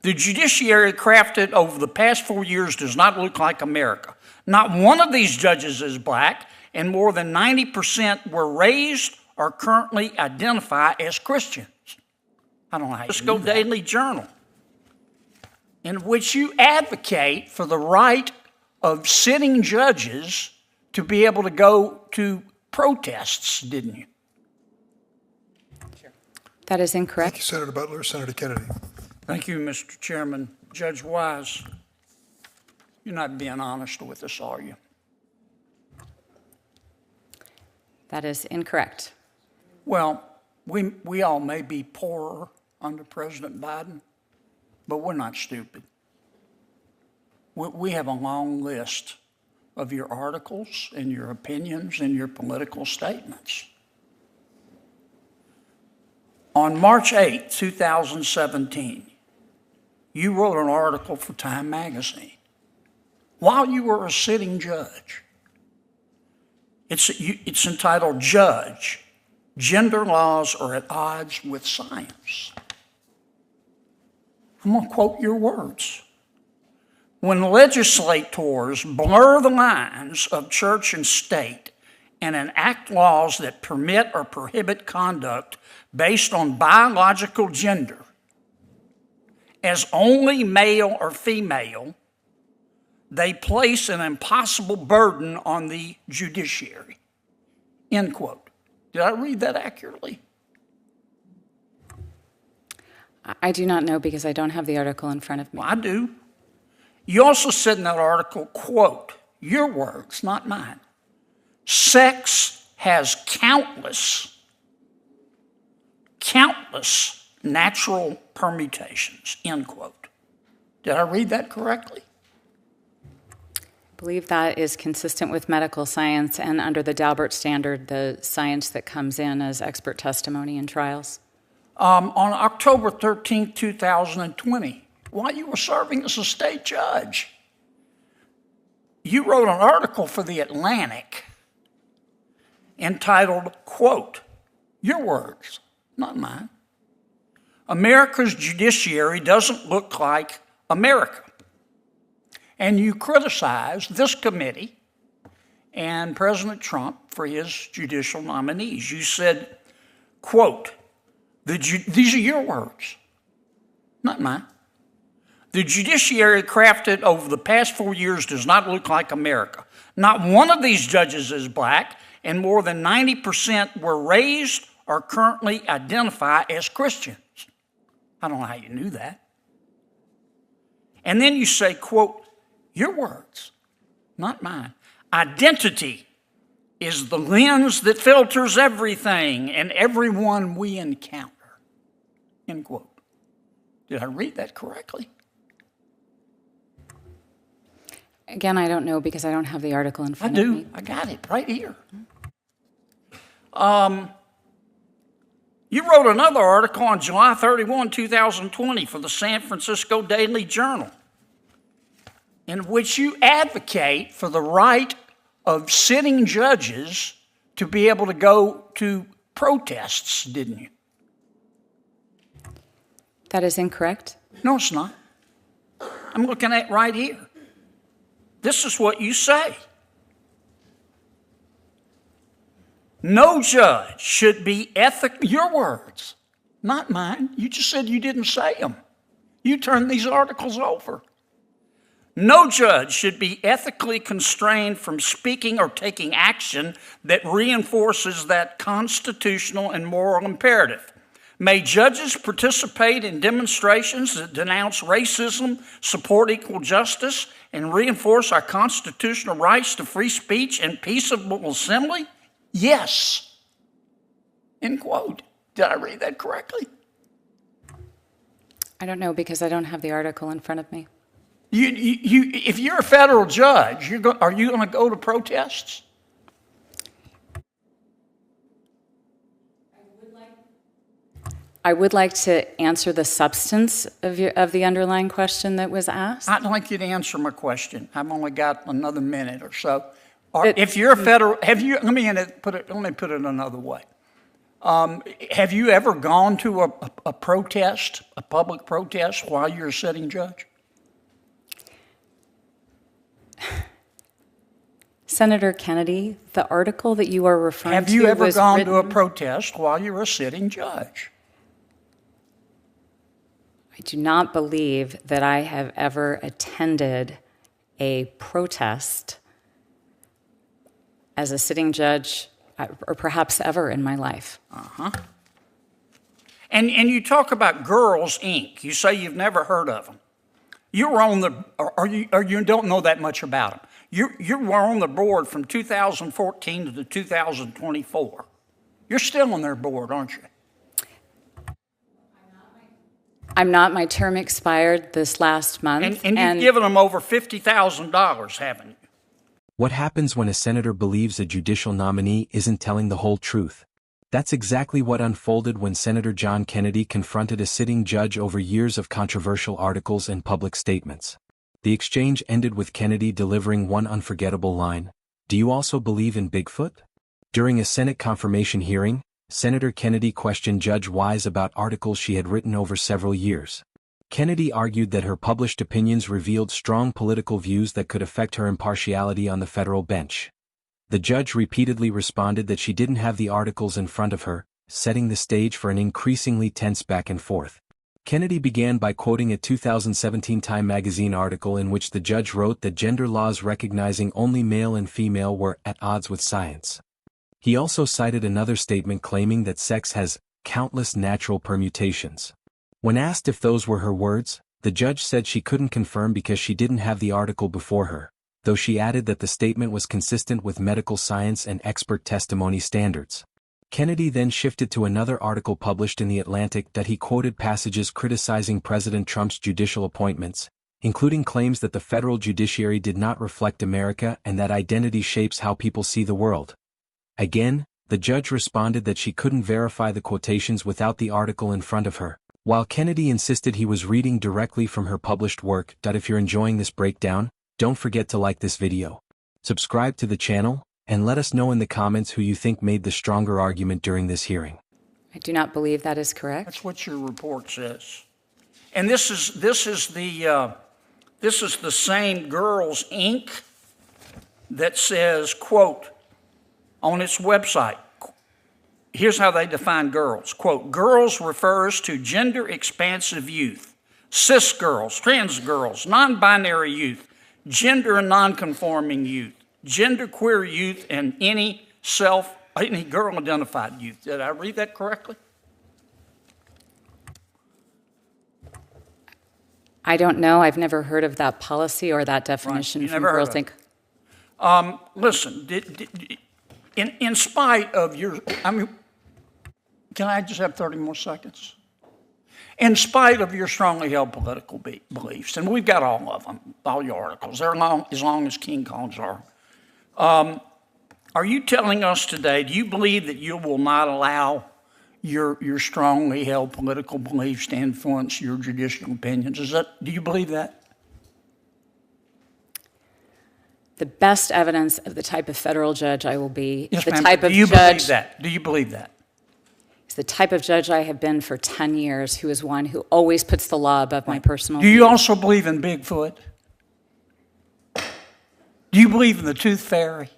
The judiciary crafted over the past 4 years does not look like America. Not one of these judges is black, and more than 90% were raised or currently identify as Christians. I don't know how you do that. Daily Journal, in which you advocate for the right of sitting judges to be able to go to protests, didn't you? That is incorrect. Thank you, Senator Butler. Senator Kennedy. Thank you, Mr. Chairman. Judge Wise, you're not being honest with us, are you? That is incorrect. Well, we all may be poorer under President Biden, but we're not stupid. We have a long list of your articles and your opinions and your political statements. On March 8, 2017, you wrote an article for Time magazine while you were a sitting judge. It's entitled, Judge, Gender Laws Are at Odds with Science. I'm going to quote your words. When legislators blur the lines of church and state and enact laws that permit or prohibit conduct based on biological gender as only male or female, they place an impossible burden on the judiciary. End quote. Did I read that accurately? I do not know because I don't have the article in front of me. Well, I do. You also said in that article, quote, your words, not mine, sex has countless natural permutations, end quote. Did I read that correctly? I believe that is consistent with medical science and under the Daubert standard, the science that comes in as expert testimony in trials. On October 13, 2020, while you were serving as a state judge, you wrote an article for The Atlantic entitled, quote, your words, not mine, America's judiciary doesn't look like America. And you criticized this committee and President Trump for his judicial nominees. You said, quote, these are your words, not mine. The judiciary crafted over the past 4 years does not look like America. Not one of these judges is black, and more than 90% were raised or currently identify as Christians. I don't know how you knew that. And then you say, quote, your words, not mine. Identity is the lens that filters everything and everyone we encounter, end quote. Did I read that correctly? Again, I don't know because I don't have the article in front of me. I do. I got it right here. You wrote another article on July 31, 2020 for the San Francisco Daily Journal, in which you advocate for the right of sitting judges to be able to go to protests, didn't you? That is incorrect. No, it's not. I'm looking at it right here. This is what you say. No judge should be ethical. Your words, not mine. You just said you didn't say them. You turned these articles over. No judge should be ethically constrained from speaking or taking action that reinforces that constitutional and moral imperative. May judges participate in demonstrations that denounce racism, support equal justice, and reinforce our constitutional rights to free speech and peaceable assembly? Yes. End quote. Did I read that correctly? I don't know because I don't have the article in front of me. If you're a federal judge, are you going to go to protests? I would like to answer the substance of the underlying question that was asked. I'd like you to answer my question. I've only got another minute or so. If you're a federal, let me put it another way. Have you ever gone to a protest, a public protest, while you're a sitting judge? Senator Kennedy, the article that you are referring to Have you ever was gone written, to a protest while you're a sitting judge? I do not believe that I have ever attended a protest as a sitting judge, or perhaps ever in my life. And you talk about Girls Inc. You say you've never heard of them. You were on the, or you don't know that much about them. You were on the board from 2014 to 2024. You're still on their board, aren't you? I'm not. My term expired this last month. And you've given them over $50,000, haven't you? What happens when a senator believes a judicial nominee isn't telling the whole truth? That's exactly what unfolded when Senator John Kennedy confronted a sitting judge over years of controversial articles and public statements. The exchange ended with Kennedy delivering one unforgettable line: "Do you also believe in Bigfoot?" During a Senate confirmation hearing, Senator Kennedy questioned Judge Wise about articles she had written over several years. Kennedy argued that her published opinions revealed strong political views that could affect her impartiality on the federal bench. The judge repeatedly responded that she didn't have the articles in front of her, setting the stage for an increasingly tense back and forth. Kennedy began by quoting a 2017 Time magazine article in which the judge wrote that gender laws recognizing only male and female were at odds with science. He also cited another statement claiming that sex has countless natural permutations. When asked if those were her words, the judge said she couldn't confirm because she didn't have the article before her, though she added that the statement was consistent with medical science and expert testimony standards. Kennedy then shifted to another article published in The Atlantic that he quoted passages criticizing President Trump's judicial appointments, including claims that the federal judiciary did not reflect America and that identity shapes how people see the world. Again, the judge responded that she couldn't verify the quotations without the article in front of her, while Kennedy insisted he was reading directly from her published work. If you're enjoying this breakdown, don't forget to like this video, subscribe to the channel, and let us know in the comments who you think made the stronger argument during this hearing. I do not believe that is correct. That's what your report says. And this is the same Girls Inc. that says, quote, on its website, here's how they define girls. Quote, girls refers to gender-expansive youth, cis girls, trans girls, non-binary youth, gender and non-conforming youth, genderqueer youth, and any girl-identified youth. Did I read that correctly? I don't know. I've never heard of that policy or that definition Right. from Never heard Girls of Inc. it. Listen, in spite of your, can I just have 30 more seconds? In spite of your strongly held political beliefs, and we've got all of them, all your articles, they're as long as King Kong's are you telling us today, do you believe that you will not allow your strongly held political beliefs to influence your judicial opinions? Do you believe that? The best evidence of the type of federal judge I will be, Yes, the ma'am. type of Do you judge, believe that? Do you believe that? is the type of judge I have been for 10 years, who is one who always puts the law above my personal Do you views. also believe in Bigfoot? Do you believe in the tooth fairy?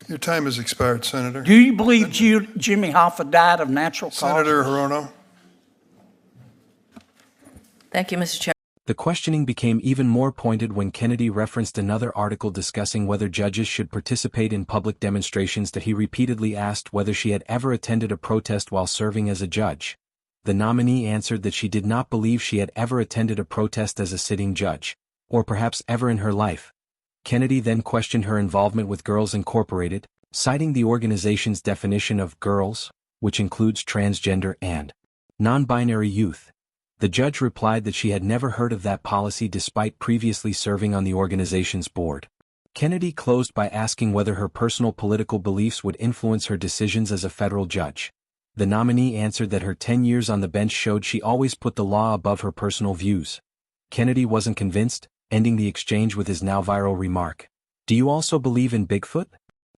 Your time has expired, Senator. Do you believe Jimmy Hoffa died of natural causes? Senator Hirono. Thank you, Mr. Chair. The questioning became even more pointed when Kennedy referenced another article discussing whether judges should participate in public demonstrations that he repeatedly asked whether she had ever attended a protest while serving as a judge. The nominee answered that she did not believe she had ever attended a protest as a sitting judge, or perhaps ever in her life. Kennedy then questioned her involvement with Girls Incorporated, citing the organization's definition of girls, which includes transgender and non-binary youth. The judge replied that she had never heard of that policy despite previously serving on the organization's board. Kennedy closed by asking whether her personal political beliefs would influence her decisions as a federal judge. The nominee answered that her 10 years on the bench showed she always put the law above her personal views. Kennedy wasn't convinced, ending the exchange with his now viral remark, "Do you also believe in Bigfoot?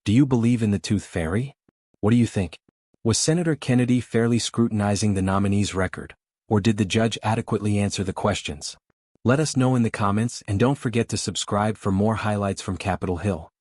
Do you believe in the tooth fairy? What do you think?" Was Senator Kennedy fairly scrutinizing the nominee's record, or did the judge adequately answer the questions? Let us know in the comments and don't forget to subscribe for more highlights from Capitol Hill.